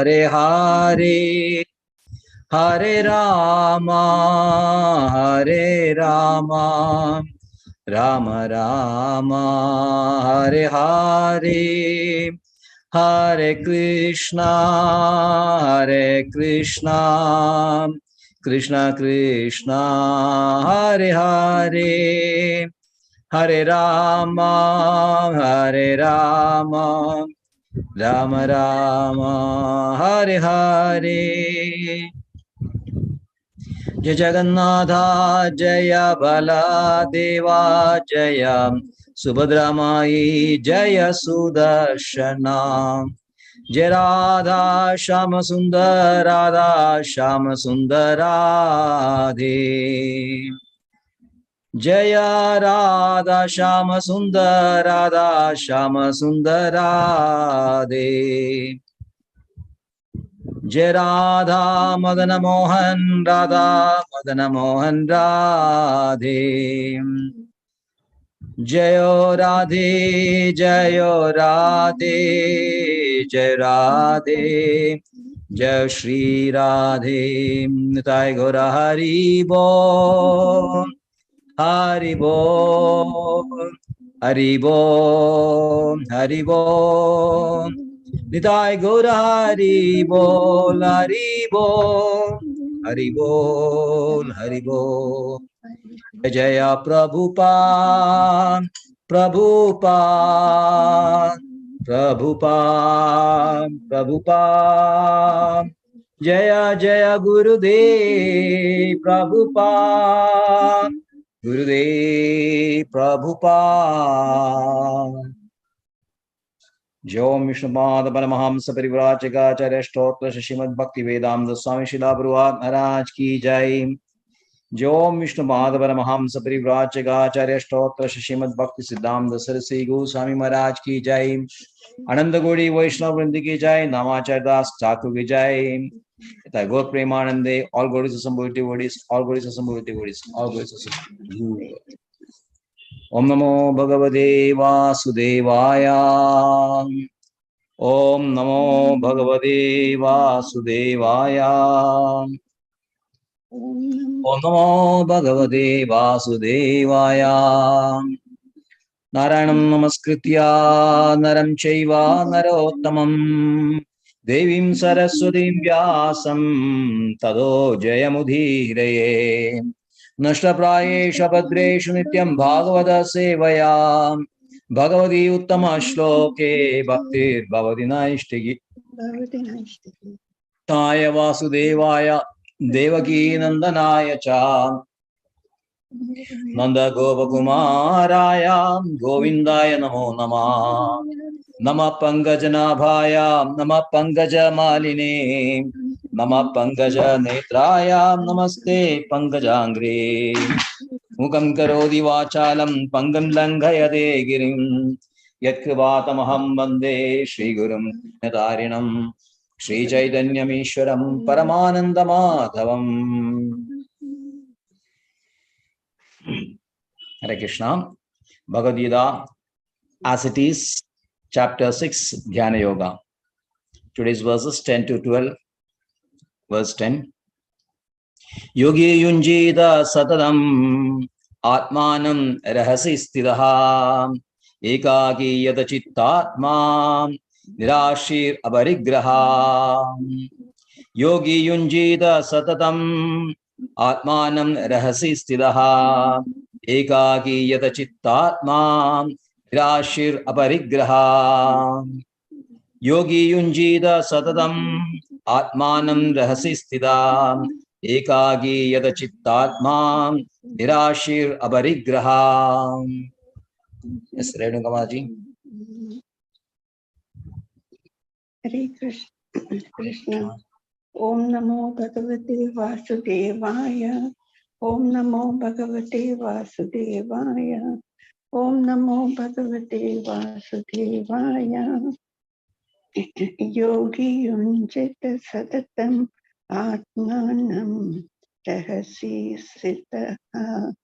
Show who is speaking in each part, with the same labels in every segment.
Speaker 1: Hare Hare, Hare Rama, Hare Rama, Rama Rama, Hare Hare, Hare Krishna, Hare Krishna, Krishna Krishna, Hare Hare, Hare Rama, Hare Rama, Rama Rama, Hare Hare. Jai Jagannatha, Jaya Baladeva, Jaya Subhadra Mai, Jaya Sudarshana, Jai Radha Shama Sundar, Radha Shama Sundar Radhe, Jaya Radha Shama Sundar, Radha Shama Sundar Radhe, Jai Radha Madana Mohan, Radha Madana Mohan Radhe, Jayo Radhe, Jayo Radhe, Jai Radhe, Jai Shri Radhe, Nitai Gaura Hari Bol, Hari Bol, Hari Bol, Hari Bol. Nitai Gaura Hari Bol, Hari Bol, Hari Bol, Hari Bol. Jaya Prabhupada, Prabhupada, Prabhupada, Prabhupada. Jaya Jaya Gurudev, Prabhupada, Gurudev, Prabhupada. Jom Vishnupad Paramahamsa Parivrajaka Stotra Shrimad Bhakti Vedanta Swami Srila Prabhupada Maharaj Ki Jai. Jom Vishnupad Paramahamsa Parivrajaka Stotra Shrimad Bhakti Siddhanta Saraswati Goswami Maharaj Ki Jai. Ananda Gauri Vaishnava Vrindi Ki Jai. Namacharya Das Thakur Ki Jai. Gaur Premanande, all glories of Sambhava devotees, all glories of Sambhava devotees, all glories of Sambhava. Om Namo Bhagavate Vasudevaya. Om Namo Bhagavate Vasudevaya. Om Namo Bhagavate Vasudevaya. Narayanam Namaskritya Naram Chaiva Narottamam Devim Saraswatim Vyasam Tado Jayamudhiraye. Nashtaprayesha Bhadreshu Nityam Bhagavata Sevaya Bhagavati Uttama Shloke Bhaktir Bhavati Naishtiki Taya Vasudevaya Devaki Nandanaya Cha Nanda Gopakumaraya Govindaya Namo Nama Nama Pangajanabhaya Nama Pangajamalini Nama Pangaja Netraya Namaste Pangajangri Mukam Karodi Vachalam Pangam Langayade Girim Yatkrivatamaham Vande Shri Gurum Natarinam Shri Chaitanyamishwaram Paramanandamadhavam. Hare Krishna. Bhagavad Gita as it is, chapter 6, Dhyana Yoga. Today's verses 10 to 12. Verse 10. Yogi yunjita satadam atmanam rahasi sthidaha ekaki yata chittatma nirashir abarigraha. Yogi yunjita satatam atmanam rahasi sthidaha ekaki yata chittatma nirashir abarigraha. Yogi yunjita satatam atmanam rahasi sthidaha ekagi yada chittatma nirashir abarigraha. Yes, Renu Kamaji.
Speaker 2: Hare Krishna. Om Namo Bhagavate Vasudevaya. Om Namo Bhagavate Vasudevaya. Om Namo Bhagavate Vasudevaya. Yogi Yunjita Satatam Atmanam Rahasi Sitaha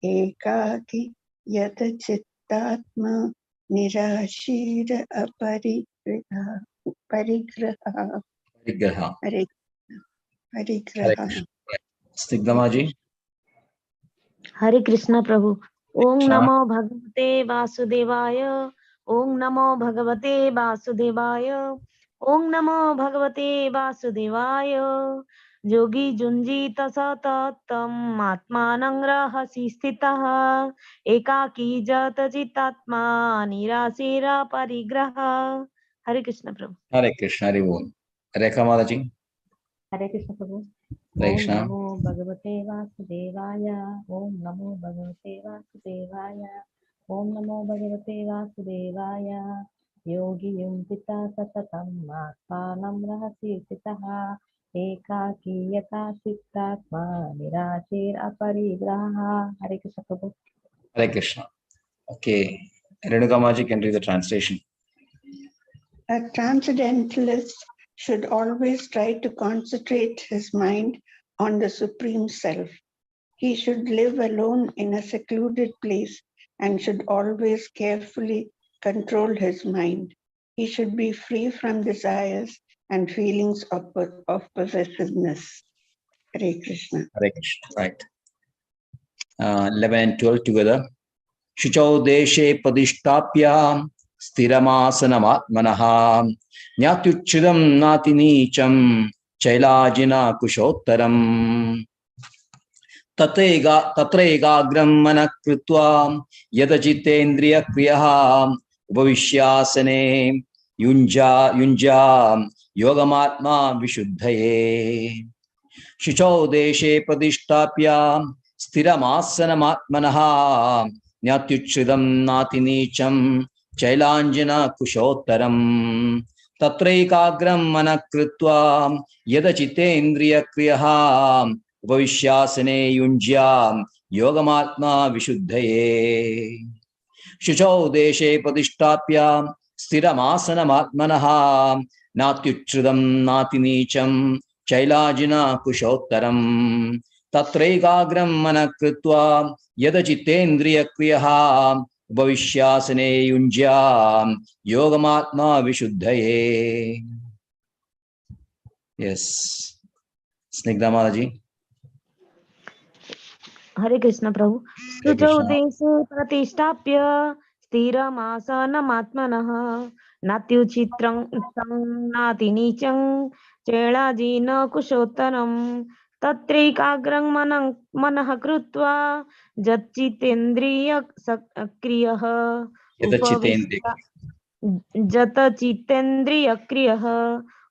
Speaker 2: Ekaki Yata Chittatma Nirashira Aparigraha.
Speaker 1: परिग्रह.
Speaker 2: Hare
Speaker 1: Hare
Speaker 2: Krishna.
Speaker 1: Krishna. Snigdha ji.
Speaker 3: हरे कृष्ण प्रभु। ओम
Speaker 1: Krishna.
Speaker 3: नमो भगवते वासुदेवाय। ओम नमो भगवते वासुदेवाय। ओम नमो भगवते वासुदेवाय। योगी जुञ्जीत सततम् आत्मानं रहसि स्थितः एकाकी जत चित्तात्मा निराशीर परिग्रह। हरे कृष्ण प्रभु।
Speaker 1: Hare Krishna. Hare Bol. Rekha Mata ji.
Speaker 3: हरे कृष्ण प्रभु।
Speaker 1: Hare
Speaker 3: ओम
Speaker 1: Krishna.
Speaker 3: नमो भगवते वासुदेवाय। ओम नमो भगवते वासुदेवाय। ओम नमो भगवते वासुदेवाय। योगी युञ्जित सततम् आत्मानं रहसि स्थितः एकाकी यथा चित्तात्मा निराशीर अपरिग्रहः। हरे कृष्ण प्रभु।
Speaker 1: Hare Krishna. Okay. Renuka ji can read the translation.
Speaker 2: A transcendentalist should always try to concentrate his mind on the Supreme Self. He should live alone in a secluded place and should always carefully control his mind. He should be free from desires and feelings of possessiveness. Hare Krishna.
Speaker 1: Hare Krishna. Right. 11 and 12 together. Shuchau deshe padishtapya sthiramasanamaatmanah nyatyuchidam nati neecham chailajina kushottaram तत्रैकाग्रं मनः कृत्वा यतचित्तेन्द्रियक्रियः उपविश्यासने युञ्जा योगमात्मा विशुद्धये शुचौ देशे प्रतिष्ठाप्य स्थिरमासनमात्मनः न्यात्युच्छ्रितं नातिनीचं चैलाञ्जनकुशोत्तरम् तत्रैकाग्रं मनः कृत्वा यदचित्तेन्द्रियक्रियः उपविश्यासने युञ्ज्या योगमात्मा विशुद्धये शुचौ देशे प्रतिष्ठाप्य स्थिरमासनमात्मनः नात्युच्छ्रितं नातिनीचं चैलाजिना कुशोत्तरम् तत्रैकाग्रं मनः कृत्वा यदचित्तेन्द्रियक्रियः उपविश्यासने युञ्ज्या योगमात्मा विशुद्धये. Yes. Snigdha Mataji.
Speaker 3: हरे कृष्ण प्रभु।
Speaker 1: Hare
Speaker 3: शुचौ
Speaker 1: Krishna.
Speaker 3: देशे प्रतिष्ठाप्य स्थिरमासनमात्मनः नात्युचित्रं नातिनीचं चेलाजीन कुशोत्तरम् तत्रैकाग्रं मनः कृत्वा जच्चितेन्द्रियक्रियः जतचितेन्द्रियक्रियः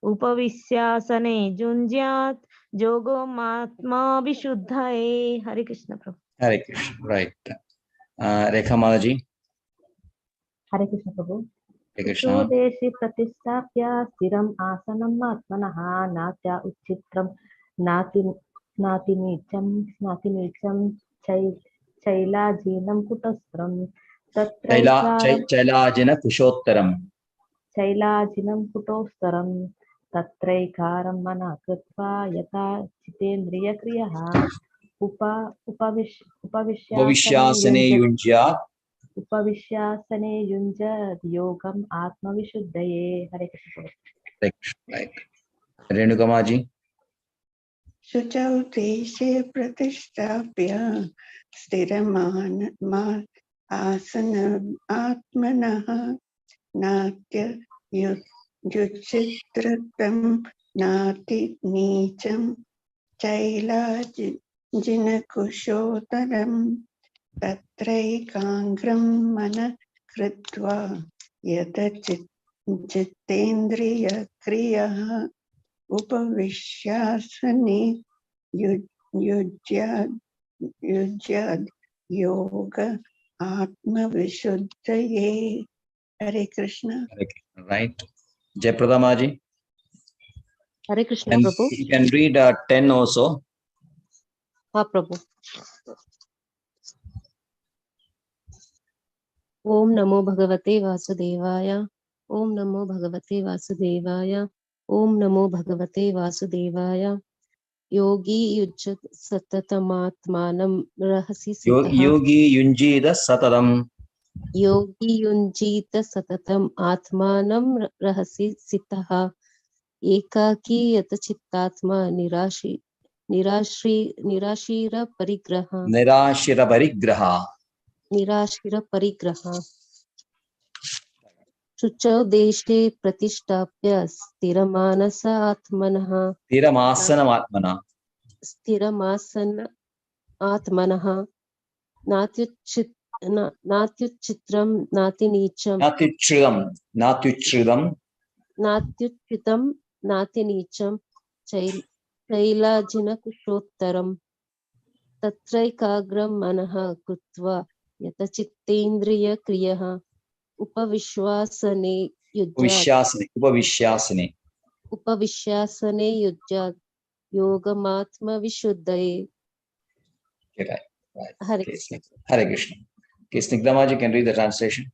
Speaker 3: उपविश्यासने जुञ्ज्यात् योगमात्मा विशुद्धये। हरे कृष्ण प्रभु।
Speaker 1: Hare Krishna. Right. Rekha Mataji.
Speaker 3: हरे कृष्ण प्रभु।
Speaker 1: Hare Krishna.
Speaker 3: देशे प्रतिष्ठाप्य स्थिरम् आसनम् आत्मनः नात्या उच्चित्रं नातिनीचं चैलाजीनं कुटस्थं
Speaker 1: Chailajina Kushottaram.
Speaker 3: शैलाजिनं कुटोस्तरं तत्रैकारं मनः कृत्वा यथा चितेन्द्रियक्रियः
Speaker 1: Bhavishyasane Yunjya.
Speaker 3: उपविश्यासने युञ्जत् योगम् आत्मविशुद्धये। हरे कृष्ण।
Speaker 1: Right. Renuka Mataji.
Speaker 2: शुचौ देशे प्रतिष्ठाप्य स्थिरमान आत्मनः नात्युच्छिद्रतं नातिनीचं चैलाजिनकुशोत्तरम् तत्रैकाग्रं मनः कृत्वा यतचित्तेन्द्रियक्रियः उपविश्यासने युज्याद् योग आत्मविशुद्धये. हरे Krishna.
Speaker 1: Right. Jayprada Mataji.
Speaker 3: Hare Krishna
Speaker 1: And
Speaker 3: Prabhu.
Speaker 1: you can read 10 also.
Speaker 3: हाँ प्रभु। ओम नमो भगवते वासुदेवाय। ओम नमो भगवते वासुदेवाय। ओम नमो भगवते वासुदेवाय। योगी युज्यत सततमात्मानं रहसि स्थितः
Speaker 1: Yogi Yunjida Sataram.
Speaker 3: योगी युञ्जीत सततम् आत्मानं रहसि स्थितः एकाकी यत चित्तात्मा निराशीर परिग्रह शुचौ देशे प्रतिष्ठाप्य स्थिरमासन आत्मनः नात्युच्चित्रं नात्युच्युतं नातिनीचं शैलाजिनकुशोत्तरम् तत्रैकाग्रं मनः कृत्वा यतचित्तेन्द्रियक्रियः उपविश्वासने युज्यात् योगमात्मविशुद्धये.
Speaker 1: Hare Krishna. Okay, Snigdhamaji, can read the translation.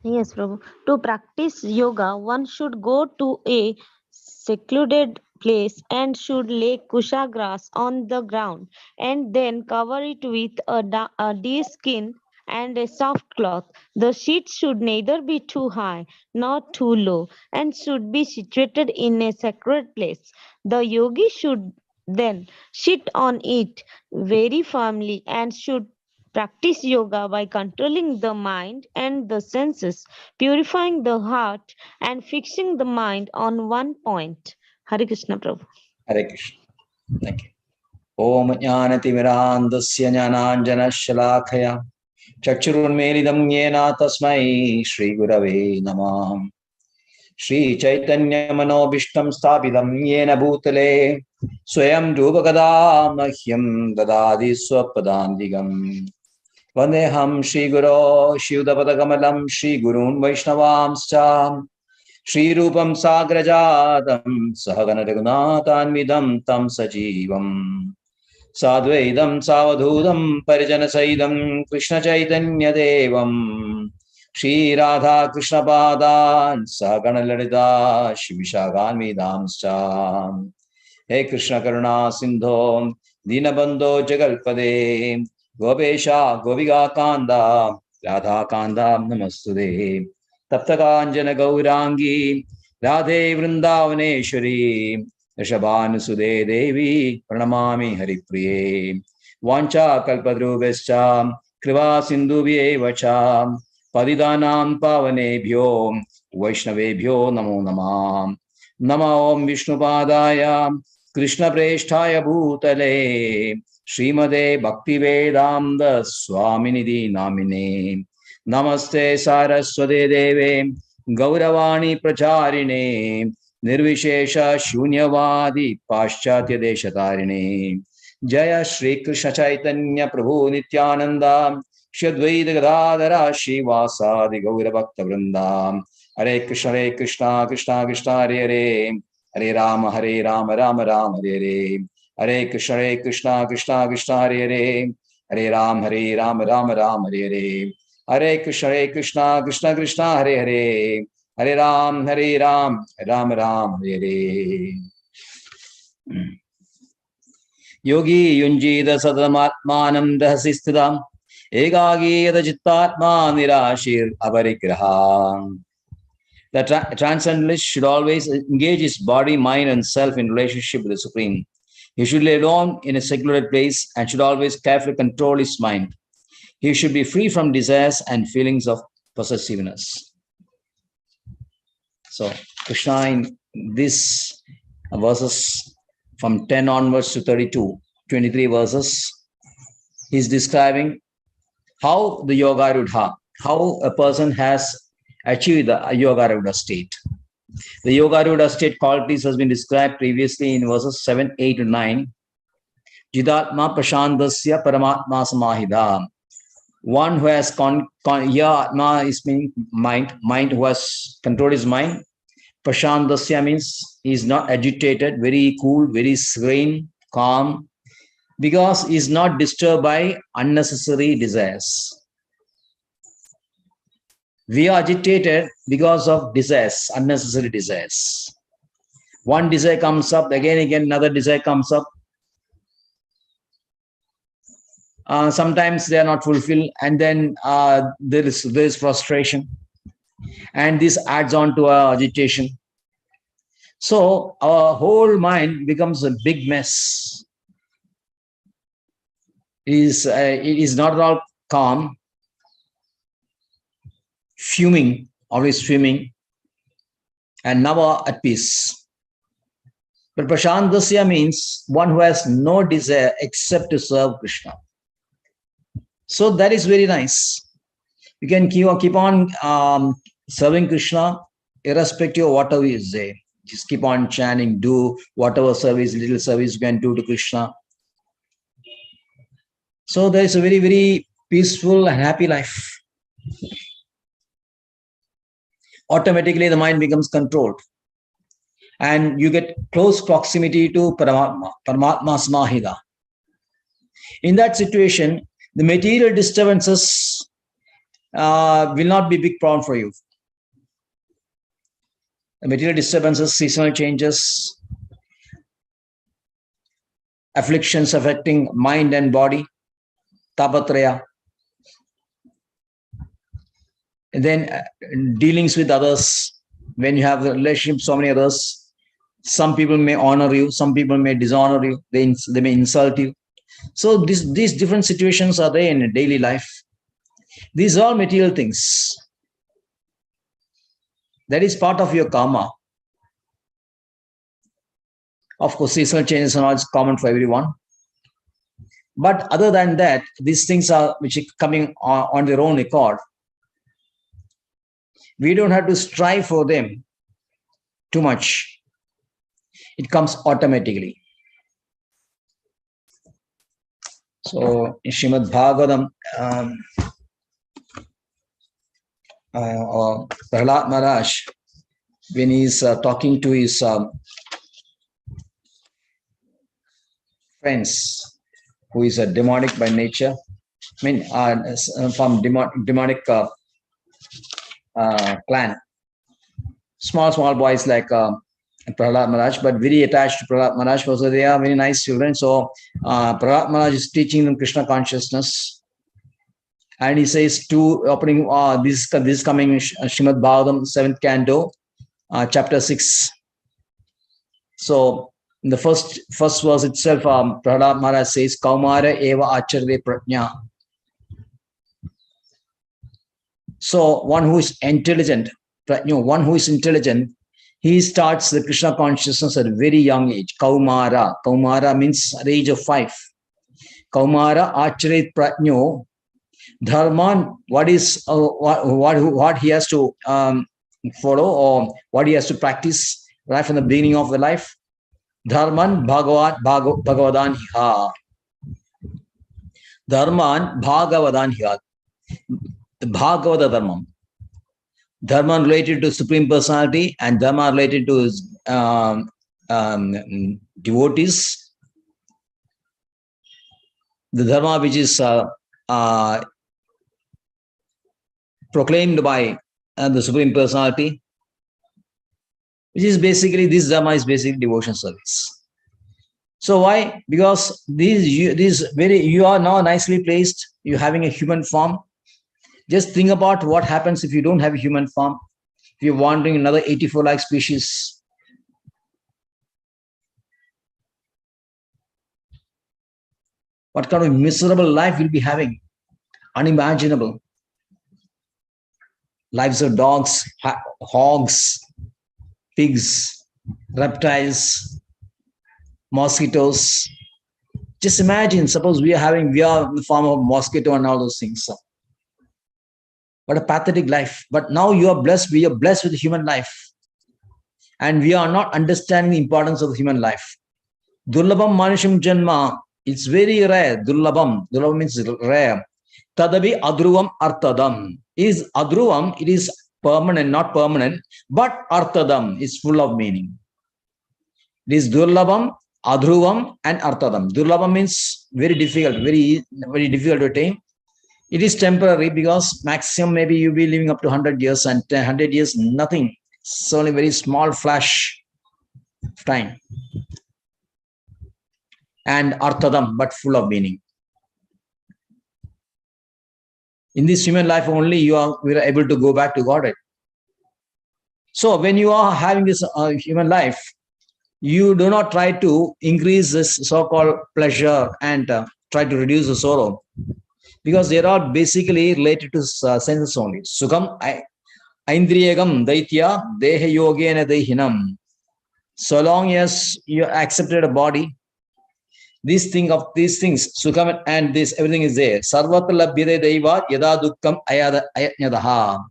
Speaker 4: Yes, Prabhu. To practice yoga, one should go to a secluded place and should lay kusha grass on the ground and then cover it with a deer skin and a soft cloth. The sheet should neither be too high nor too low and should be situated in a sacred place. The yogi should then sit on it very firmly and should practice yoga by controlling the mind and the senses, purifying the heart, and fixing the mind on one point. Hare Krishna Prabhu.
Speaker 1: Hare Krishna. Thank you. Om Jnanatimirandasya Jnananjanashalakaya Chakshurunmelidam Yena Tasmai Shri Gurave Namah. Shri Chaitanya Manobishtam Sthapitam Yena Bhutale Swayam Rupakada Mahyam Dadadi Swapadandigam Vandeham Shri Guru Shivdapatakamelam Shri Gurun Vaishnavamscha Shri Rupam Sagrajadam Sahagana Raghunathanvidam Tam Sajivam Sadvaidam Savadhudam Parijana Saidam Krishna Chaitanya Devam Shri Radha Krishna Padan Sahagana Lalita Shivishaganvidamscha He Krishna Karuna Sindho Dinabandho Jagalpade Gopesha Goviga Kanda Radha Kanda Namastude Taptakanjana Gaurangi Radhe Vrindavaneshwari Rishabhanusude Devi Pranamami Haripriye Vancha Kalpadrubhescha Kriva Sindhubhye Vacha Padidanam Pavanebhyo Vaishnavebhyo Namo Namah Nama Om Vishnupadaya Krishna Presthaya Bhutale Srimade Bhaktivedanta Swaminidhi Namine Namaste Saraswate Deve Gauravani Pracharine Nirvishesha Shunyavadi Paschatya Deshatarine Jaya Shri Krishna Chaitanya Prabhu Nityananda Shri Advaita Gadadhara Shivasadi Gaura Bhakta Vrinda Hare Krishna Krishna Krishna Hare Hare Hare Rama Rama Rama Hare Hare Hare Krishna Krishna Hare Hare Hare Rama Rama Hare Hare Hare Krishna Krishna Hare Hare Hare Ram Ram Hare Hare. Yogi Yunjida Sadamatmanam Dahasistidam Egagi Yadachittatma Nirashir Avarigraha. The transcendentalist should always engage his body, mind, and self in relationship with the Supreme. He should lay alone in a secluded place and should always carefully control his mind. He should be free from desires and feelings of possessiveness. So, Krishna in these verses from 10 onwards to 32, 23 verses, he's describing how the Yogarudha, how a person has achieved the Yogarudha state. The Yogarudha state qualities has been described previously in verses 7, 8, and 9. Jidatma Prashandasya Paramatma Samahida. One who has Yatma is meaning mind who has controlled his mind. Prashandasya means he is not agitated, very cool, very serene, calm, because he is not disturbed by unnecessary desires. We are agitated because of desires, unnecessary desires. One desire comes up, again, another desire comes up. Sometimes they are not fulfilled, and then there is frustration, and this adds on to our agitation. So our whole mind becomes a big mess. It is not at all calm, fuming, always fuming, and never at peace. But Prashantasya means one who has no desire except to serve Krishna. So that is very nice. You can keep on serving Krishna irrespective of whatever you say. Just keep on chanting, do whatever service, little service you can do to Krishna. So there is a very, very peaceful and happy life. Automatically the mind becomes controlled. And you get close proximity to Paramatma, Paramatma's Mahida. In that situation, the material disturbances will not be a big problem for you. The material disturbances, seasonal changes, afflictions affecting mind and body, tapatraya, and then dealings with others. When you have a relationship with so many others, some people may honor you, some people may dishonor you, they may insult you. So these different situations are there in daily life. These are all material things. That is part of your karma. Of course, seasonal changes are not common for everyone. But other than that, these things are which are coming on their own accord. We don't have to strive for them too much. It comes automatically. So in Srimad Bhagavatam, Prahlad Maharaj, when he's talking to his friends, who is a demonic by nature, I mean, from demonic clan, small boys like Prahlad Maharaj, but very attached to Prahlad Maharaj. Also, they are very nice children. So Prahlad Maharaj is teaching them Krishna consciousness. And he says to opening this coming Srimad Bhagavatam, 7th canto, chapter 6. So in the first verse itself, Prahlad Maharaj says, Kaumara eva acharve prajna. So one who is intelligent, one who is intelligent, he starts the Krishna consciousness at a very young age. Kaumara. Kaumara means at the age of 5. Kaumara acharet prajno. Dharman, what he has to follow or what he has to practice right from the beginning of the life. Dharman Bhagavadan Hiha. Dharman Bhagavadan Hiha. The Bhagavata Dharman. Dharma related to Supreme Personality and Dharma related to his devotees. The Dharma which is proclaimed by the Supreme Personality, which is basically, this Dharma is basically devotion service. So why? Because you are now nicely placed, you're having a human form. Just think about what happens if you don't have a human form, if you're wandering another 84 lakh species. What kind of miserable life you'll be having? Unimaginable. Lives of dogs, hogs, pigs, reptiles, mosquitoes. Just imagine, suppose we are in the form of mosquito and all those things. What a pathetic life. But now we are blessed with human life. And we are not understanding the importance of the human life. Durlabam Manusham Janma, it's very rare. Durlabam means rare. Tadabi Adruvam Artadam. Is Adruvam, it is permanent, not permanent, but Artadam is full of meaning. It is Durlabam, Adruvam, and Artadam. Durlabam means very difficult, very difficult to attain. It is temporary because maximum maybe you'll be living up to 100 years, and 100 years, nothing. It's only very small flash of time. And Artadam, but full of meaning. In this human life only we are able to go back to Godhead. So when you are having this human life, you do not try to increase this so-called pleasure and try to reduce the sorrow, because they are all basically related to senses only. Sukham Aindriyagam Daitya Deha Yogena Dehinam. So long as you accepted a body, these things, Sukham and this, everything is there. Sarvatra Labhyade Deva Yada Dukkam Ayanyadaha.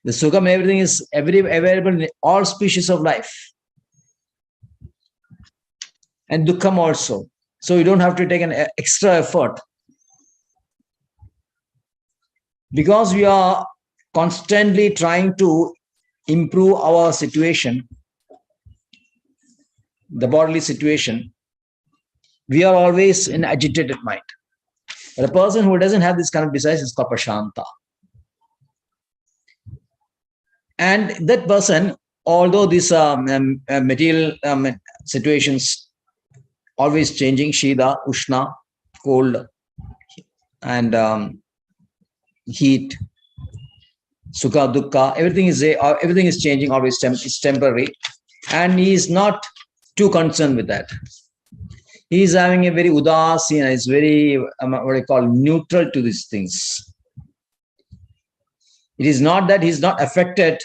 Speaker 1: The Sukham, everything is available in all species of life. And Dukkham also. So you don't have to take an extra effort. Because we are constantly trying to improve our situation, the bodily situation, we are always in agitated mind. But a person who doesn't have this kind of desires is called Prashanta. And that person, although these material situations always changing, Shida, Ushna, cold, and heat, Sukha, Dukkha, everything is changing, always it's temporary. And he is not too concerned with that. He is having a very udasina, is very, what I call, neutral to these things. It is not that he's not affected.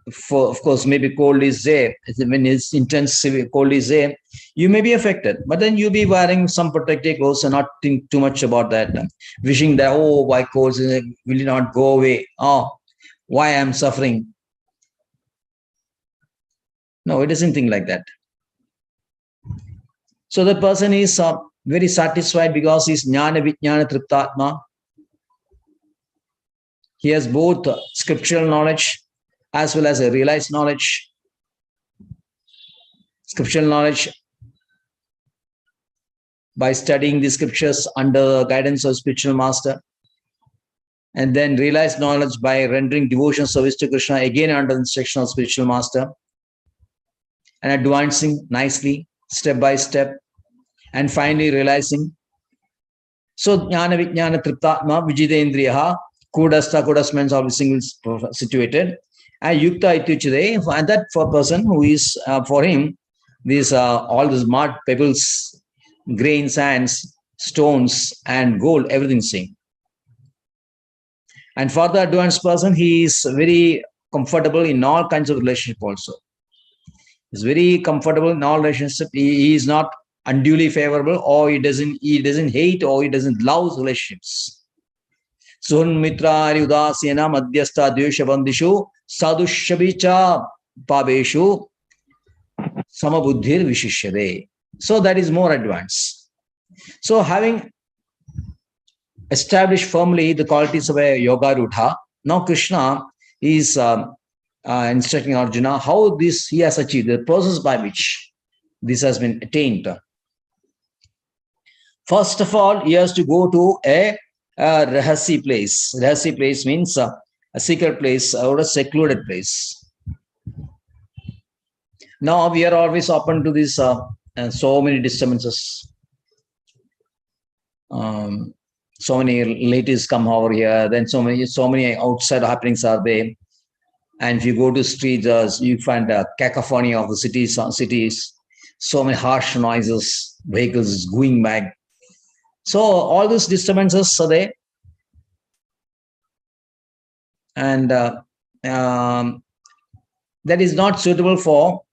Speaker 1: Of course, maybe cold is there. When it's intense cold is there, you may be affected. But then you'll be wearing some protective clothes and not think too much about that. Wishing that, oh, why cold will not go away? Oh, why I'm suffering? No, it doesn't think like that. So the person is very satisfied because he's jnana vijnana triptatma. He has both scriptural knowledge as well as a realized knowledge. Scriptural knowledge by studying the scriptures under guidance of spiritual master, and then realized knowledge by rendering devotion service to Krishna, again under the instruction of spiritual master, and advancing nicely step by step, and finally realizing. So jnana vijnana triptatma vijidendriyaha, kudasta, kudas means all single situated, and yukta ityuchade, and that for person who is for him these all these mud, pebbles, grain, sands, stones, and gold, everything same. And for the advanced person, he is very comfortable in all kinds of relationship also. He's very comfortable in all relationship. He is not unduly favorable, or he doesn't hate, or he doesn't love relationships. Suhan mitra udasena madhyastha dvesha bandishu sadushabicha pabeshu samabuddhir vishishyade. So that is more advanced. So having established firmly the qualities of a yoga rutha, now Krishna is instructing Arjuna how this he has achieved, the process by which this has been attained. First of all, he has to go to a rahasi place. Rahasi place means a secret place or a secluded place. Now we are always open to this so many disturbances. So many relatives come over here, then so many outside happenings are there. And if you go to streets, you find a cacophony of the cities, so many harsh noises, vehicles going back. So all these disturbances are there. And that is not suitable for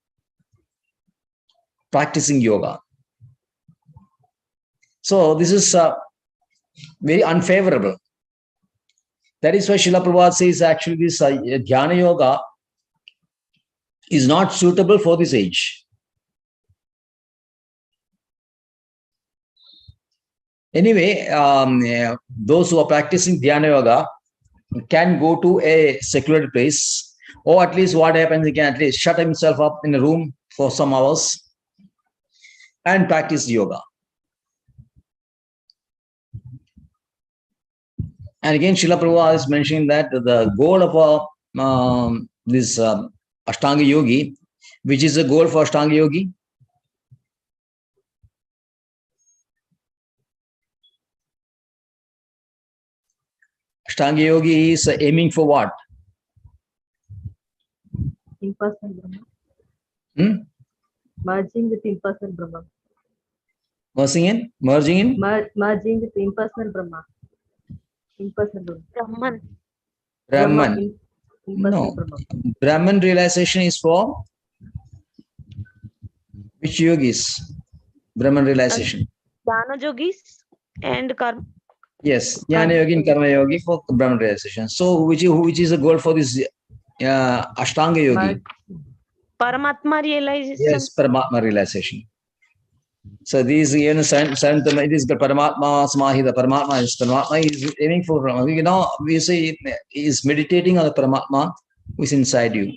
Speaker 1: practicing yoga. So this is very unfavorable. That is why Srila Prabhupada says actually this Dhyana Yoga is not suitable for this age. Anyway, those who are practicing Dhyana Yoga can go to a secular place, or at least what happens, he can at least shut himself up in a room for some hours and practice yoga. And again, Srila Prabhupada is mentioning that the goal of this Ashtanga Yogi, which is the goal for Ashtanga Yogi? Ashtanga Yogi is aiming for what?
Speaker 5: impersonal Brahma.
Speaker 1: Hmm?
Speaker 5: Merging with impersonal Brahma.
Speaker 1: Merging in?
Speaker 5: Merging with impersonal Brahma. Impersonal
Speaker 4: Brahman.
Speaker 1: Brahman.
Speaker 5: impersonal
Speaker 1: No.
Speaker 5: Brahma.
Speaker 1: Brahman realization is for which yogis? Brahman realization.
Speaker 4: Dana yogis and karma.
Speaker 1: Yes. Jnana yogi and karma yogi for Brahman realization. So which is the goal for this Ashtanga yogi?
Speaker 4: Paramatma realization.
Speaker 1: Yes, Paramatma realization. So these seventh it is the Paramatma Samahita. Paramatma is aiming for Brahma. You know, we say is meditating on the Paramatma who is inside you.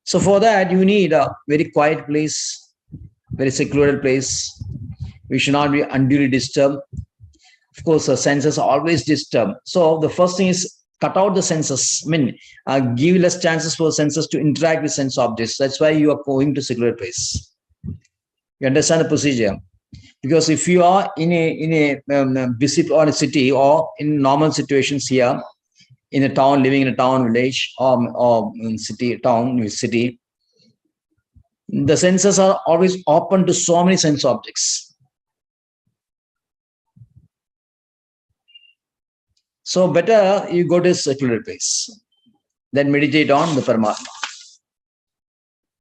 Speaker 1: So for that you need a very quiet place, very secluded place. We should not be unduly disturbed. Of course, the senses are always disturbed. So the first thing is cut out the senses. I mean, give less chances for senses to interact with sense objects. That's why you are going to secluded place. You understand the procedure? Because if you are in a busy or a city or in normal situations here, in a town, living in a town, village, or in city, town, city, the senses are always open to so many sense objects. So better you go to a secluded place, then meditate on the Paramatma.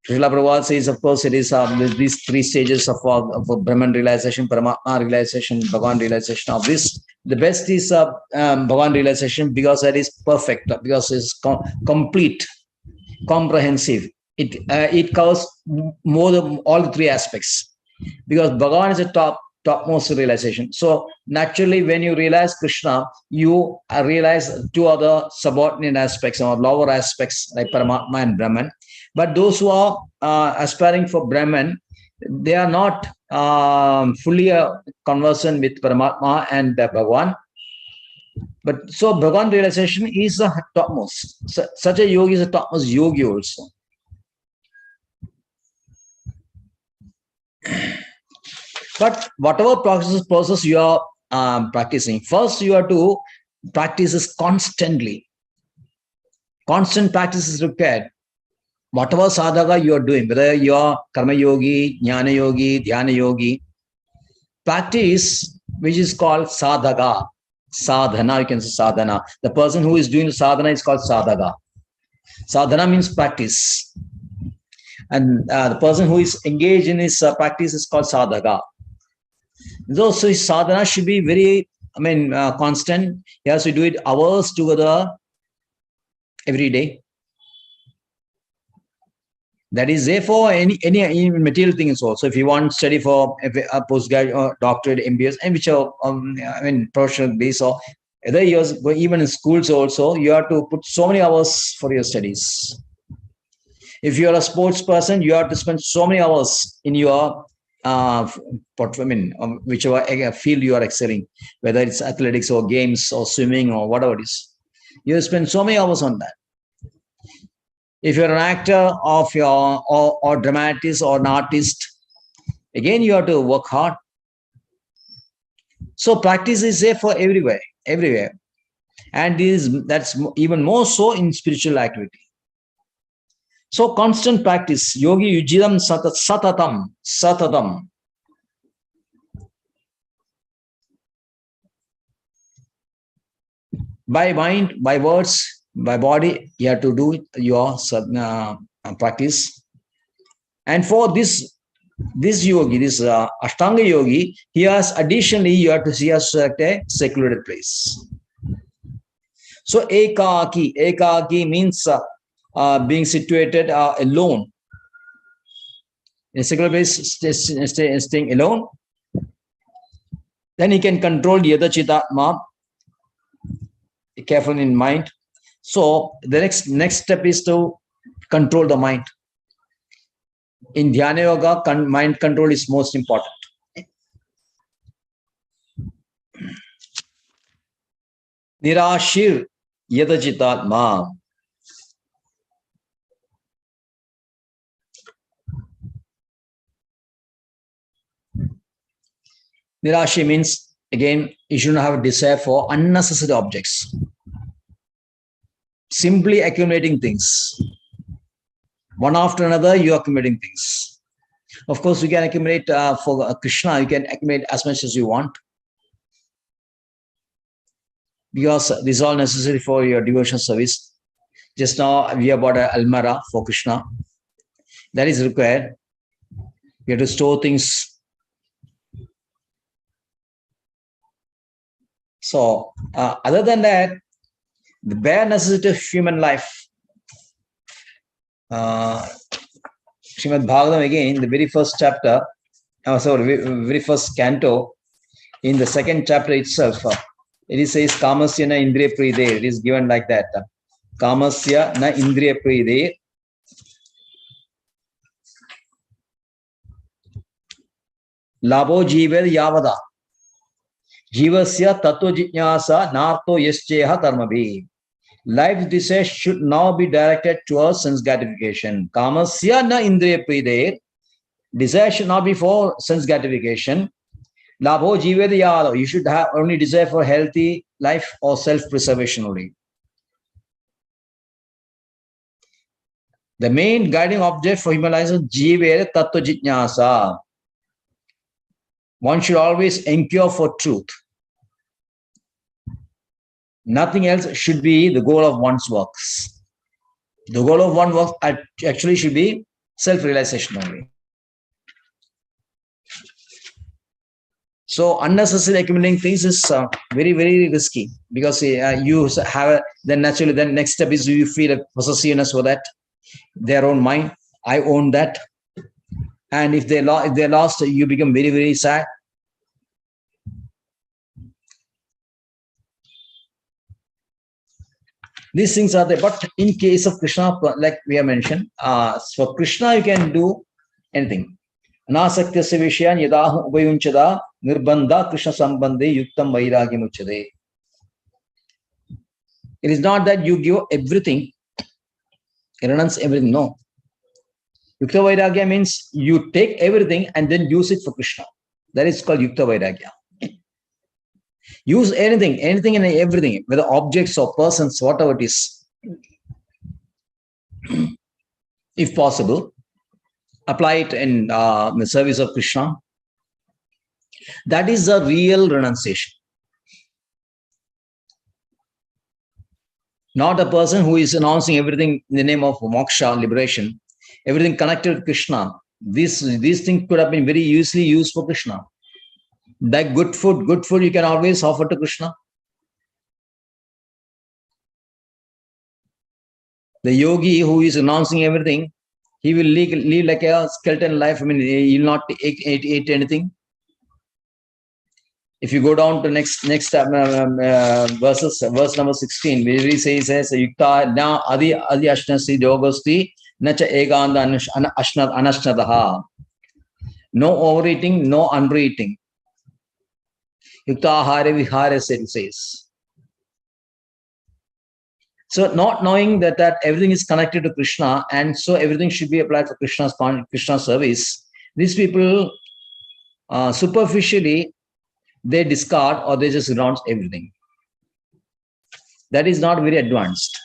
Speaker 1: Srila Prabhupada says, of course, it is these three stages of Brahman realization, Paramatma realization, Bhagavan realization of this. The best is Bhagavan realization because that is perfect, because it's complete, comprehensive. It covers more than all the three aspects. Because Bhagavan is a topmost realization. So naturally, when you realize Krishna, you realize two other subordinate aspects or lower aspects like Paramatma and Brahman. But those who are aspiring for Brahman, they are not fully conversant with Paramatma and Bhagavan. But so Bhagavan realization is the topmost. So, such a yogi is a topmost yogi also. But whatever process you are practicing, first you have to practice this constantly. Constant practice is required. Whatever sadhaka you are doing, whether you are karma yogi, jnana yogi, dhyana yogi, practice which is called sadhaka. Sadhana, you can say sadhana. The person who is doing the sadhana is called sadhaka. Sadhana means practice. And the person who is engaged in his practice is called sadhaka. So his sadhana should be very, constant. He has to do it hours together every day. That is there for any material things also. If you want to study for a postgraduate or doctorate, MBS, and which are professional base, or other years, even in schools also, you have to put so many hours for your studies. If you are a sports person, you have to spend so many hours in your whichever field you are excelling, whether it's athletics or games or swimming or whatever it is. You spend so many hours on that. If you're an actor of or dramatist or an artist, again you have to work hard. So practice is there for everywhere. And that's even more so in spiritual activity. So constant practice, yogi yujidam satatam. By mind, by words, by body, you have to do your practice. And for this yogi, this Ashtanga yogi, he has additionally, you have to see a secluded place. So ekaki means being situated alone. In a secluded place, staying alone. Then he can control the other chitatma. Be careful in mind. So the next step is to control the mind. In Dhyana Yoga, mind control is most important. Nirashir yadajitatma. Nirashi means, again, you shouldn't have a desire for unnecessary objects. simply accumulating things. One after another, you are accumulating things. Of course, you can accumulate for Krishna, you can accumulate as much as you want, because this is all necessary for your devotional service. Just now, we have bought an almara for Krishna. That is required. You have to store things. So, other than that, the bare necessity of human life, Srimad Bhagavatam again, the very first chapter, very first canto, in the second chapter itself, it says, Kamasya na indriya pride. It is given like that. Kamasya na indriya pride. Labho jivel yavada. Jivasya tattva jijnasa narto yascheha karmabhi. Life's desire should now be directed towards sense gratification. Kamasya na indriya pride. Desire should not be for sense gratification. Labho jivel yavada. You should have only desire for healthy life or self-preservation only. The main guiding object for human life is jive tattva jijnasa. One should always inquire for truth. Nothing else should be the goal of one's works. The goal of one's work actually should be self-realization only. So unnecessary accumulating things is very, very risky, because you have then naturally, then next step is you feel a possessiveness for that, their own mind. I own that. And if they're lost, you become very, very sad. These things are there. But in case of Krishna, like we have mentioned, for Krishna, you can do anything. Anasaktya vishyan yadahu ubayunchada nirbandha Krishna sambandhe yuktam vairagya muchade. It is not that you give everything, renounce everything. No. Yukta vairagya means you take everything and then use it for Krishna. That is called Yukta vairagya. Use anything and everything, whether objects or persons, whatever it is. If possible, apply it in the service of Krishna. That is the real renunciation. Not a person who is announcing everything in the name of moksha, liberation, everything connected with Krishna. These things could have been very easily used for Krishna. Like good food you can always offer to Krishna. The yogi who is announcing everything, he will live like a skeleton life. I mean, he will not eat anything. If you go down to next verse number 16, where he says, Yukta na adi ashnasi yogosti nacha eganda anashnadaha. No overeating, no undereating. Yukta ahare vihare, it says. So not knowing that everything is connected to Krishna, and so everything should be applied for Krishna service, these people superficially, they discard or they just renounce everything. That is not very advanced.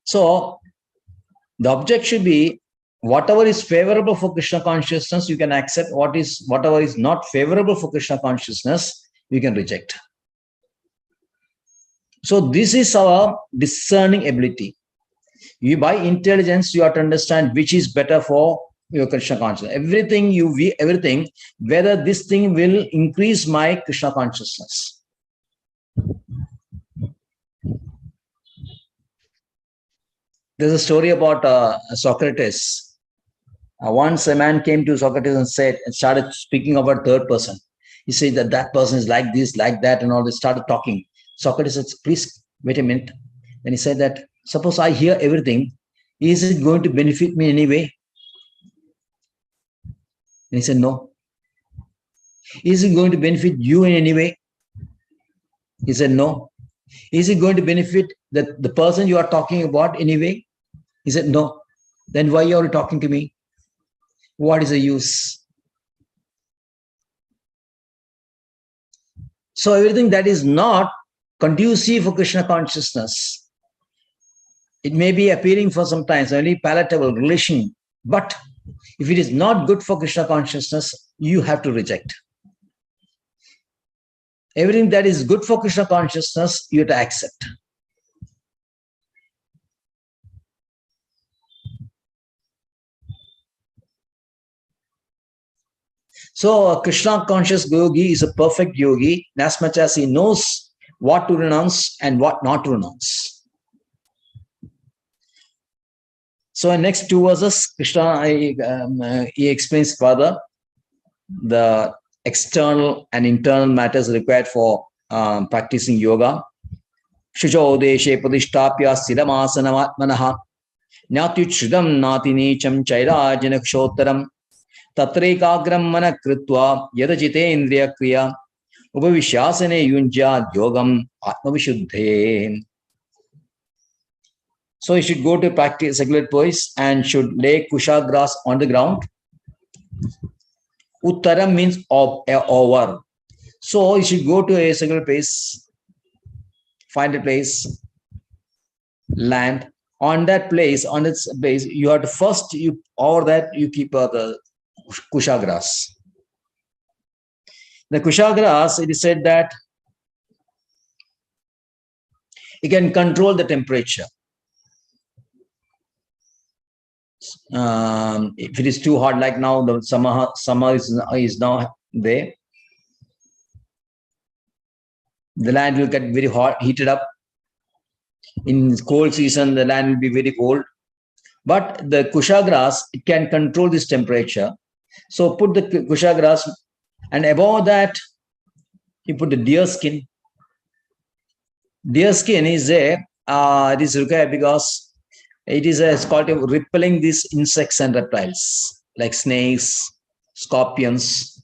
Speaker 1: So the object should be whatever is favorable for Krishna consciousness, you can accept. Whatever is not favorable for Krishna consciousness, you can reject. So this is our discerning ability. By intelligence, you have to understand which is better for your Krishna consciousness. Everything, whether this thing will increase my Krishna consciousness. There's a story about Socrates. Once a man came to Socrates and started speaking about third person. He said that person is like this, like that, and all this. Started talking. Socrates said, please wait a minute. Then he said that, suppose I hear everything, is it going to benefit me in any way? And he said, no. Is it going to benefit you in any way? He said, no. Is it going to benefit the person you are talking about anyway? He said, no. Then why are you talking to me? What is the use? So everything that is not conducive for Krishna consciousness. It may be appealing for some time, only palatable, relishing, but if it is not good for Krishna consciousness, you have to reject. Everything that is good for Krishna consciousness, you have to accept. So a Krishna conscious yogi is a perfect yogi as much as he knows what to renounce and what not to renounce. So in next two verses, Krishna he explains further the external and internal matters required for practicing yoga. Shucho deshe padishtapya siddhamasanamatmanaha Natyuchridam nati nicham chairajana kshotaram Tatrekagram mana kritva yadajitendriya kriya Upavishyasane yunja yogam atmavishuddhe. So you should go to practice secular place and should lay kusha grass on the ground. Uttaram means over. So you should go to a secular place, find a place, land. On that place, on its base, you have to first, over that, you keep the kusha grass. The kusha grass, it is said that it can control the temperature. If it is too hot, like now, the summer is now there, the land will get very hot, heated up. In cold season, the land will be very cold. But the kusha grass, it can control this temperature. So put the kusha grass, and above that, you put the deer skin. Deer skin is it is required because it is a quality of repelling these insects and reptiles like snakes, scorpions.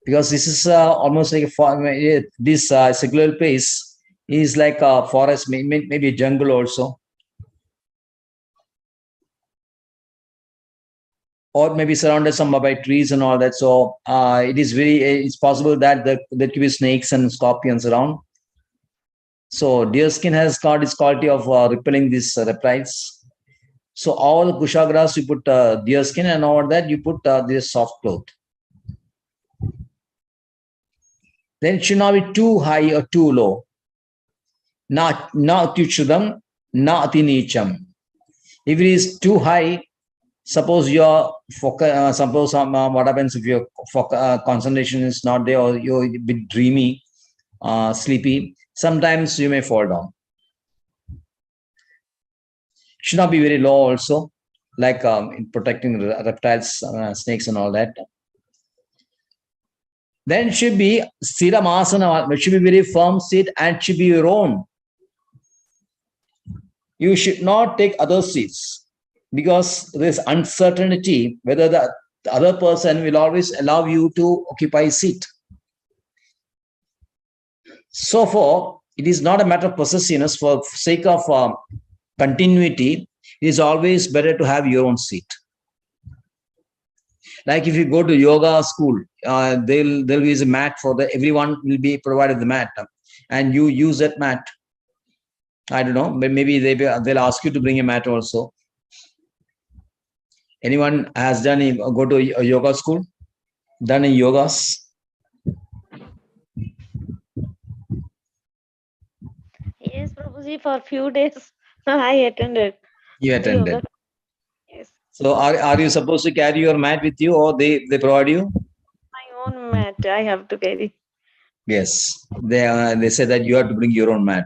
Speaker 1: Because this is almost like this secular place is like a forest, maybe a jungle also. Or maybe surrounded some by trees and all that. So it's possible that there could be snakes and scorpions around. So deer skin has got its quality of repelling these reptiles. So all the kusha grass you put deer skin, and over that you put this soft cloth. Then it should not be too high or too low. Na atyuchudam, na atinicham. If it is too high, suppose your suppose what happens if your concentration is not there, or you're a bit dreamy, sleepy, sometimes you may fall down. Should not be very low also, like in protecting reptiles, snakes and all that. Then it should be Sthiramasana, it should be very firm seat and should be your own. You should not take other seats because there's uncertainty whether the other person will always allow you to occupy a seat. So for it is not a matter of possessiveness. For sake of continuity, it is always better to have your own seat. Like if you go to yoga school, there'll be a mat for everyone will be provided the mat, and you use that mat. I don't know, but maybe they'll ask you to bring a mat also. Anyone has go to a yoga school, done in yogas?
Speaker 4: Yes, Prabhuji, for a few days I attended.
Speaker 1: You attended.
Speaker 4: Yoga. Yes.
Speaker 1: So are you supposed to carry your mat with you, or they provide you?
Speaker 4: My own mat I have to carry.
Speaker 1: Yes, they say that you have to bring your own mat.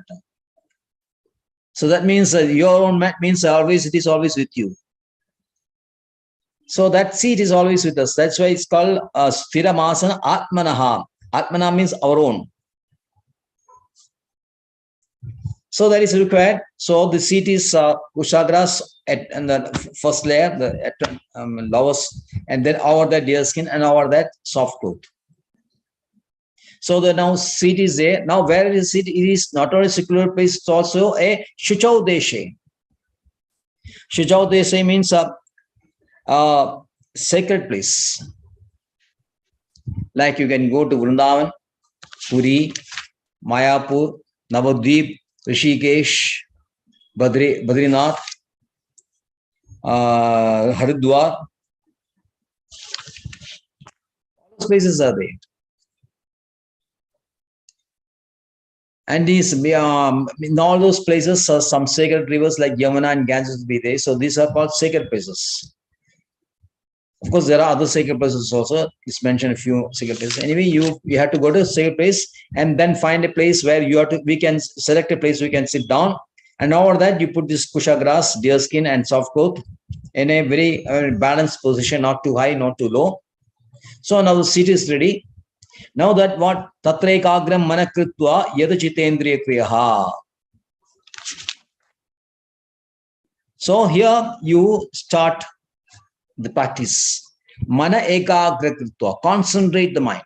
Speaker 1: So that means your own mat means it is always with you. So that seat is always with us. That's why it's called Sthiramasana Atmanaha. Atmana means our own. So that is required. So the seat is Kushagras and the first layer, the lowest, and then over that deer skin and over that soft cloth. So the now seat is there. Now where is it? It is not only a secular place, it's also a Shuchau Deshe. Shuchau Deshe means a sacred place. Like you can go to Vrindavan, Puri, Mayapur, Navadvip, Rishikesh, Badrinath, Haridwar. Those places are there. And these, in all those places, some sacred rivers like Yamuna and Ganges will be there. So these are called sacred places. Of course, there are other sacred places also. It's mentioned a few sacred places. Anyway, you have to go to a sacred place and then find a place where you have to. We can select a place we can sit down, and over that you put this kusha grass, deer skin, and soft cloth in a very balanced position, not too high, not too low. So now the seat is ready. Now that what tatrekagram manakritva yadachitendriya kriyaha. So here you start the practice. Mana ekagra kritva. Concentrate the mind.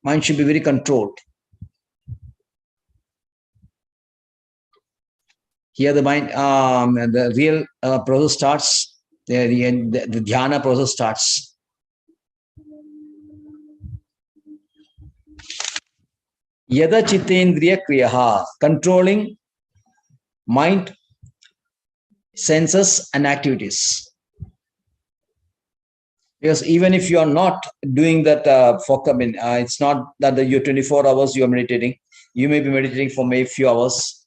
Speaker 1: Mind should be very controlled. Here the mind, the real process starts. The dhyana process starts. Yada chitendriya kriyaha, controlling mind, senses, and activities. Because even if you are not doing that focus, it's not that you're 24 hours you are meditating. You may be meditating for maybe a few hours.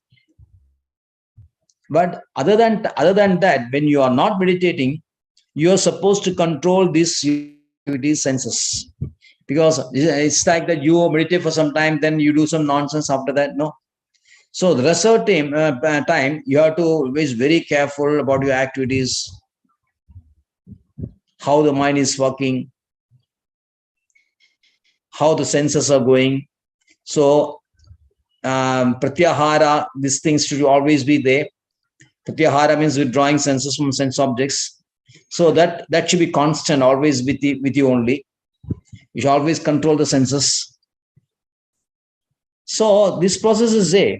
Speaker 1: But other than that, when you are not meditating, you are supposed to control these senses. Because it's like that you meditate for some time, then you do some nonsense after that. No. So the rest of the time, you have to be very careful about your activities, how the mind is working, how the senses are going. So pratyahara, these things should always be there. Pratyahara means withdrawing senses from sense objects. So that should be constant, always with you only. You should always control the senses. So this process is there.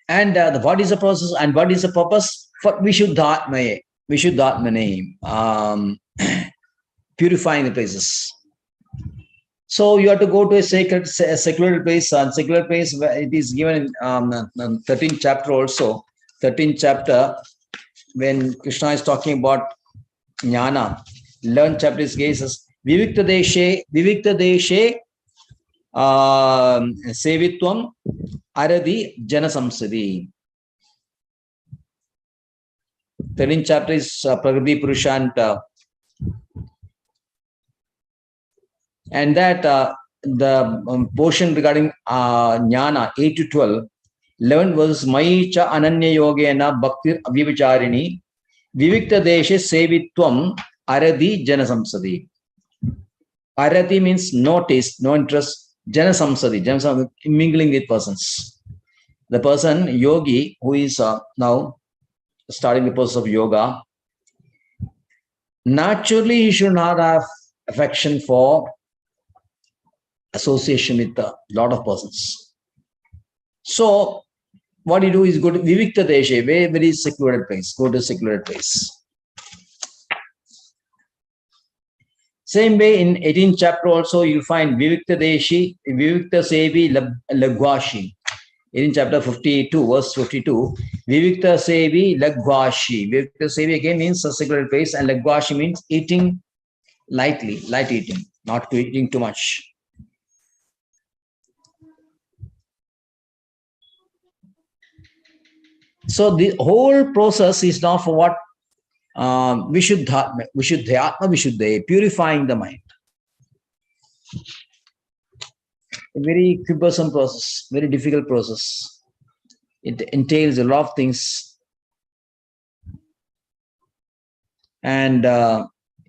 Speaker 1: And what is the process and what is the purpose? For Vishuddhatmane, purifying the places. So you have to go to a secular place, and secular place where it is given in 13th chapter also. 13th chapter, when Krishna is talking about jnana, 11th chapter is cases Vivikta deshe sevitvam aradi jana samsadi. 13th chapter is Prakriti Purusha, and that the portion regarding jnana 8 to 12, 11 verses Maicha Ananya Yogena Bhaktir Avivicharini Vivikta Deshe Sevitvam Aradi Jana Samsadi. Arati means no taste, no interest. Jana Samsadi, mingling with persons. The person, yogi, who is now starting the process of yoga, naturally he should not have affection for association with a lot of persons. So what you do is go to Vivikta Deshe, very, very secluded place. Go to a secluded place. Same way in 18th chapter also you'll find Vivikta Deshi, Vivikta Sevi Lagwashi. In chapter 52, verse 52, Vivikta Sevi Lagwashi. Vivikta Sevi again means a secluded place, and Lagwashi means eating lightly, light eating, not eating too much. So the whole process is now for what? Vishuddhatma, purifying the mind. A very cumbersome process, very difficult process. It entails a lot of things. And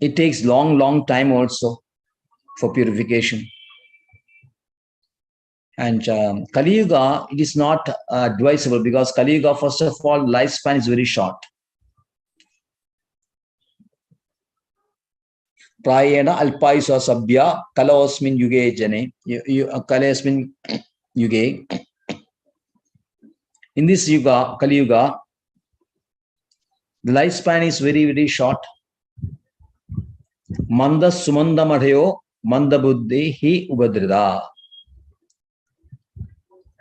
Speaker 1: it takes long time also for purification. And Kali Yuga, it is not advisable because Kali Yuga, first of all, lifespan is very short. Prayena alpaisa sabhya kalaosmin yuge jane. Kalaosmin yuge. In this yuga, Kali Yuga, The lifespan is very, very short. Manda sumanda madhayo manda buddhi hi ubadrida.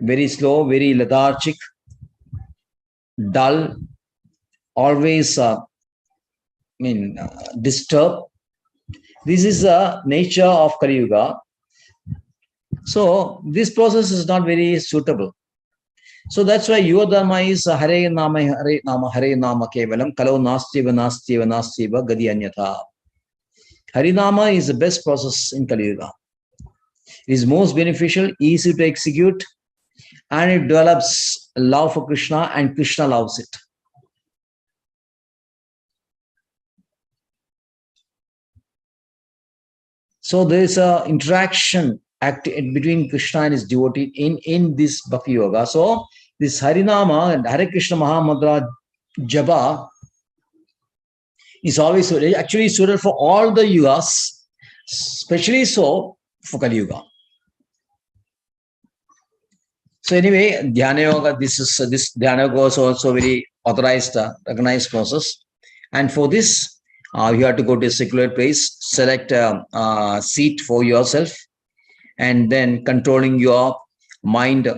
Speaker 1: Very slow, very lethargic, dull, always disturbed. This is the nature of Kali Yuga. So this process is not very suitable. So that's why your dharma is Hare Nama, Hare Nama, Hare Nama Kevalam, Kalo Nastiva, Nastiva, Nastiva, Gadi Anyatha. Harinama is the best process in Kali Yuga. It is most beneficial, easy to execute, and it develops love for Krishna, and Krishna loves it. So there is a interaction between Krishna and his devotee in this Bhakti Yoga. So this Harinama and Hare Krishna Mahamantra Japa is always actually suited for all the yugas, especially so for Kali Yuga. So anyway, Dhyana Yoga, this Dhyana Yoga is also very authorized, recognized process. And for this, you have to go to a secular place, select a seat for yourself, and then controlling your mind,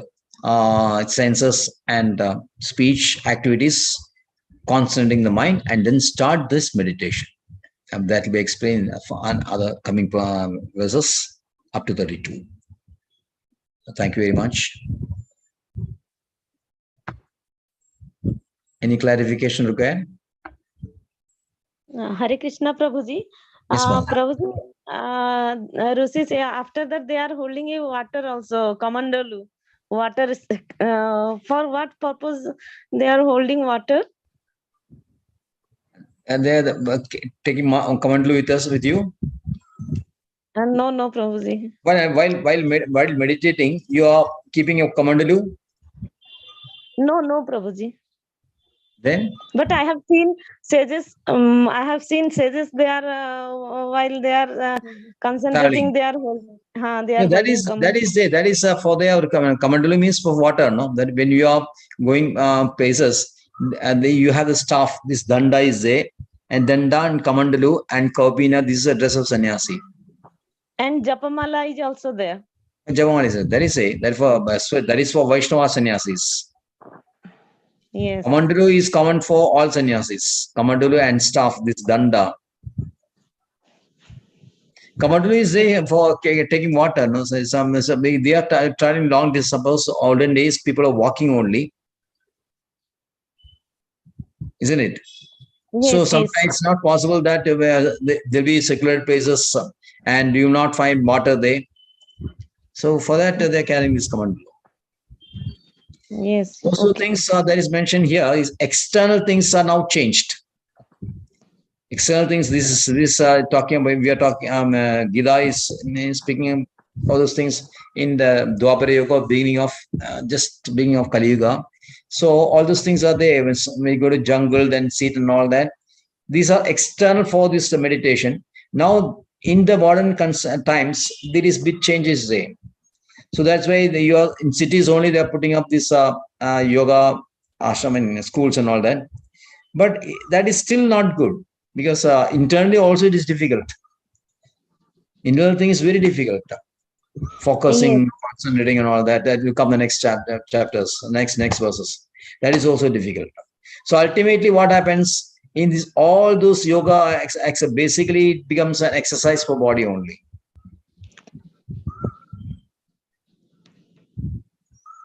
Speaker 1: senses, and speech activities, concentrating the mind, and then start this meditation. And that will be explained on other coming verses up to 32. Thank you very much. Any clarification required?
Speaker 4: Hare Krishna, Prabhuji.
Speaker 1: Yes, ma'am.
Speaker 4: Prabhuji, Rishi say after that they are holding a water also, Kamandalu. Water is, for what purpose they are holding water?
Speaker 1: And they are taking Kamandalu with you?
Speaker 4: No, Prabhuji.
Speaker 1: While meditating, you are keeping your Kamandalu?
Speaker 4: No, Prabhuji.
Speaker 1: Then?
Speaker 4: But I have seen sages. They are while they are concentrating, they are holding. They are holding Kamandalu.
Speaker 1: That is for their Kamandalu means for water, no? That when you are going places, and you have the staff. This danda is there, and danda and Kamandalu and Kaupina. This is a dress of sannyasi.
Speaker 4: And Japamala is also there.
Speaker 1: Japamala is there. That is for Vaishnava sannyasis.
Speaker 4: Yes.
Speaker 1: Kamandalu is common for all sannyasis. Kamandalu and staff, this danda. Kamandalu is there for taking water. No? So they are traveling long distance. Suppose olden days, people are walking only. Isn't it?
Speaker 4: Yes,
Speaker 1: so sometimes it's not possible that there'll be secular places and you will not find water there. So for that, they're carrying this Kamandalu.
Speaker 4: Yes.
Speaker 1: Also, things that is mentioned here is external things are now changed. External things. This talking about. We are talking. Gita is speaking all those things in the Dwapara Yoga, beginning of Kali Yuga. So all those things are there. When we go to jungle, then sit and all that. These are external for this meditation. Now in the modern times, there is big changes there. So that's why you are in cities only. They are putting up this yoga ashram in schools and all that. But that is still not good because internally also it is difficult. Internal thing is very difficult. Focusing, concentrating, and all that. That will come the next chapters, next verses. That is also difficult. So ultimately, what happens in this? All those yoga basically it becomes an exercise for body only.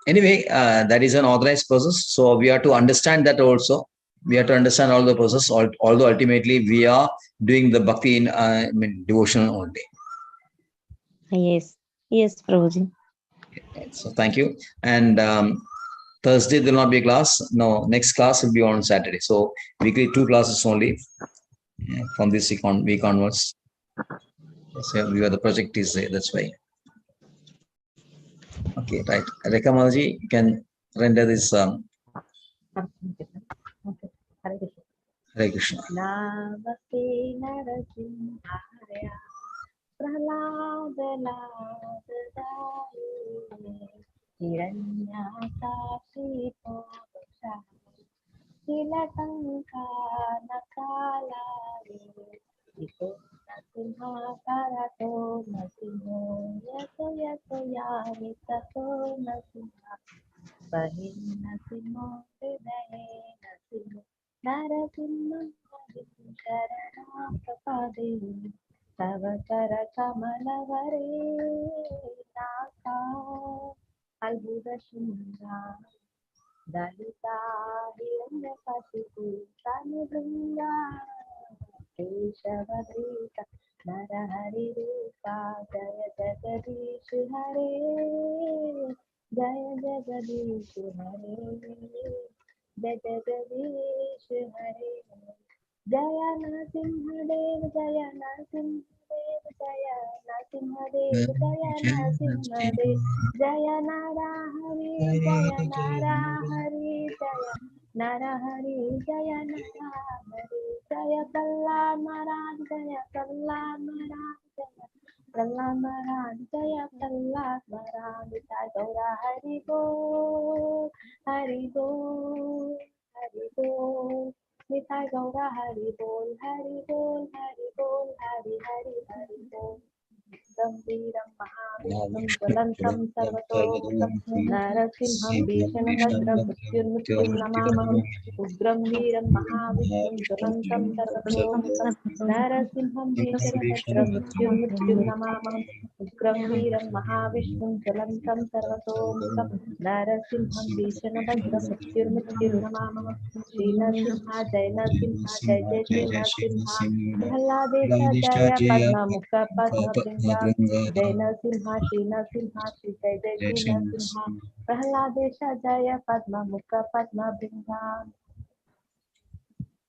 Speaker 1: Anyway, that is an authorized process. So we have to understand that also. We have to understand all the process. Although ultimately we are doing the bhakti in devotion only.
Speaker 4: Yes, Prabhuji.
Speaker 1: So thank you. And Thursday there will not be a class. No, next class will be on Saturday. So weekly 2 classes only from this week onwards. So the project is there. That's why. Okay, right. Rekha Mataji, you can render this.
Speaker 5: Hare Krishna.
Speaker 1: Hare Krishna.
Speaker 5: Namaste Narasimhaya Prahlada Ladadaye Hiranyakashipo चिलटंका नकालारे इको नसिंहा करातो नसिंहो यतो यतो यानि ततो नसिंहा बहिं नसिंहो हृदये नसिंहो नरसिंहं शरणा प्रपदे तव कर कमलवरे नाका अल्बुदशृङ्गा दलिता हिरण्यकशिपु तनुभृङ्गा केशवधृता नरहरिरूपा जय जगदीश हरे जय जगदीश हरे जय जगदीश हरे जय नरसिंहदेव जय नरसिंहदेव जय नरसिंहदेव जय नरसिंहदेव जय नरहरि जय नरहरि जय नरहरि जय नरहरि जय प्रह्लाद महाराज जय प्रह्लाद महाराज जय प्रह्लाद महाराज जय प्रह्लाद महाराज जय गौरा हरि बोल हरि बोल हरि बोल निताय गौरा हरि बोल हरि बोल हरि बोल हरि हरि हरि बोल गंभीरं महाविष्णुं ज्वलन्तं सर्वतोमुखं नरसिंहं भीषणभद्रं मृत्युर्मृत्युं नमामः उग्रं वीरं महाविष्णुं ज्वलन्तं सर्वतोमुखं नरसिंहं भीषणभद्रं मृत्युर्मृत्युं नमामः उग्रं वीरं महाविष्णुं ज्वलन्तं सर्वतोमुखं नरसिंहं भीषणभद्रं मृत्युर्मृत्युं नमामः श्री नरसिंहा जय नरसिंहा जय जय श्री नरसिंहा प्रह्लादेश जय पद्ममुख पद्मभृंगा जय नरसिंहा श्री नरसिंहा श्री जय जय श्री नरसिंहा प्रह्लादेश जय पद्ममुख पद्मभृंगा।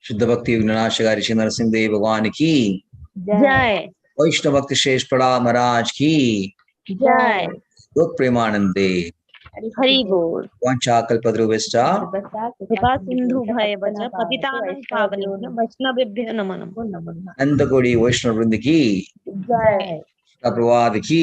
Speaker 1: शुद्ध भक्ति विनाशकारी श्री नरसिंह देव भगवान की
Speaker 4: जय
Speaker 1: वैष्णव भक्ति श्रेष्ठ प्रहलाद महाराज की
Speaker 4: जय
Speaker 1: लोक प्रेमानंदे
Speaker 4: हरि बोल
Speaker 1: वाञ्छाकल्पतरुभ्यश्च
Speaker 4: कृपा सिंधु भय बच पतितानं पावनेभ्यो वैष्णवेभ्यो नमः
Speaker 1: अनंत कोटि वैष्णव वृंद की
Speaker 4: जय
Speaker 1: प्रभुपाद की